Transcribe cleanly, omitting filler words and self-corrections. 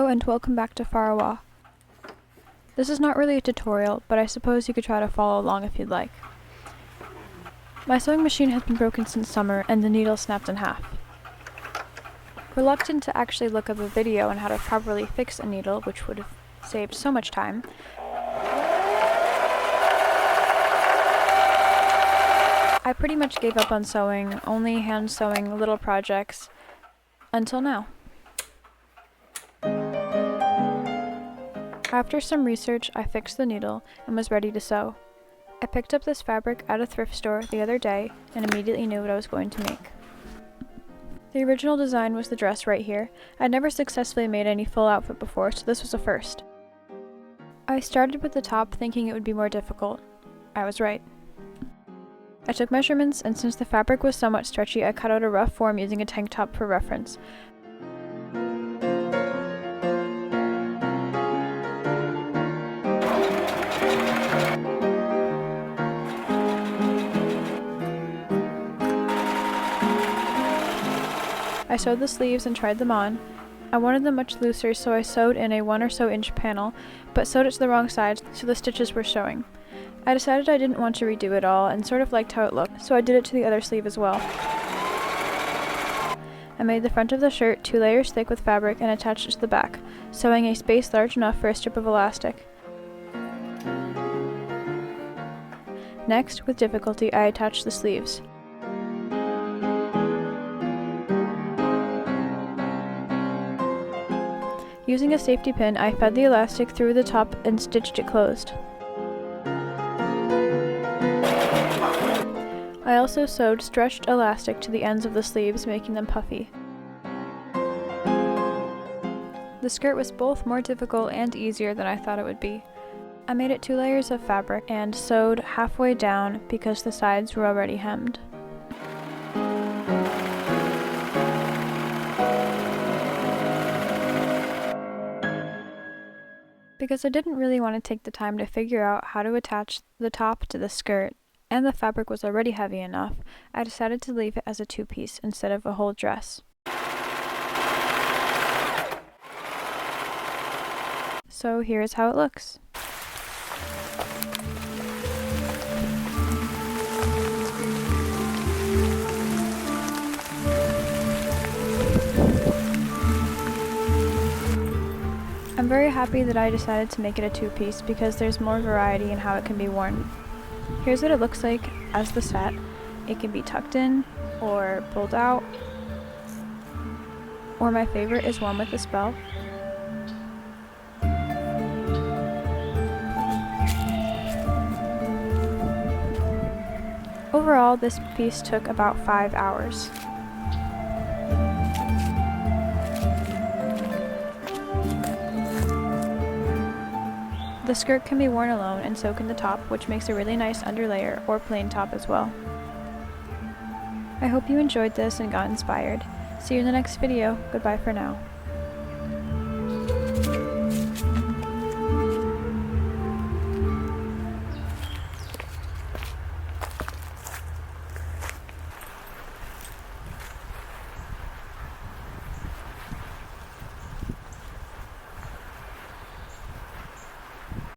Hello and welcome back to Farawa. This is not really a tutorial, but I suppose you could try to follow along if you'd like. My sewing machine has been broken since summer and the needle snapped in half. Reluctant to actually look up a video on how to properly fix a needle, which would have saved so much time, I pretty much gave up on sewing, only hand sewing little projects, until now. After some research, I fixed the needle and was ready to sew. I picked up this fabric at a thrift store the other day and immediately knew what I was going to make. The original design was the dress right here. I'd never successfully made any full outfit before, so this was a first. I started with the top thinking it would be more difficult. I was right. I took measurements, and since the fabric was somewhat stretchy, I cut out a rough form using a tank top for reference. I sewed the sleeves and tried them on. I wanted them much looser, so I sewed in a 1 or so inch panel, but sewed it to the wrong side, so the stitches were showing. I decided I didn't want to redo it all, and sort of liked how it looked, so I did it to the other sleeve as well. I made the front of the shirt 2 layers thick with fabric and attached it to the back, sewing a space large enough for a strip of elastic. Next, with difficulty, I attached the sleeves. Using a safety pin, I fed the elastic through the top and stitched it closed. I also sewed stretched elastic to the ends of the sleeves, making them puffy. The skirt was both more difficult and easier than I thought it would be. I made it 2 layers of fabric and sewed halfway down because the sides were already hemmed. Because I didn't really want to take the time to figure out how to attach the top to the skirt, and the fabric was already heavy enough, I decided to leave it as a 2-piece instead of a whole dress. So here's how it looks. I'm very happy that I decided to make it a 2-piece because there's more variety in how it can be worn. Here's what it looks like as the set. It can be tucked in, or pulled out, or my favorite is one with a spell. Overall, this piece took about 5 hours. The skirt can be worn alone, and so can the top, which makes a really nice underlayer or plain top as well. I hope you enjoyed this and got inspired. See you in the next video. Goodbye for now.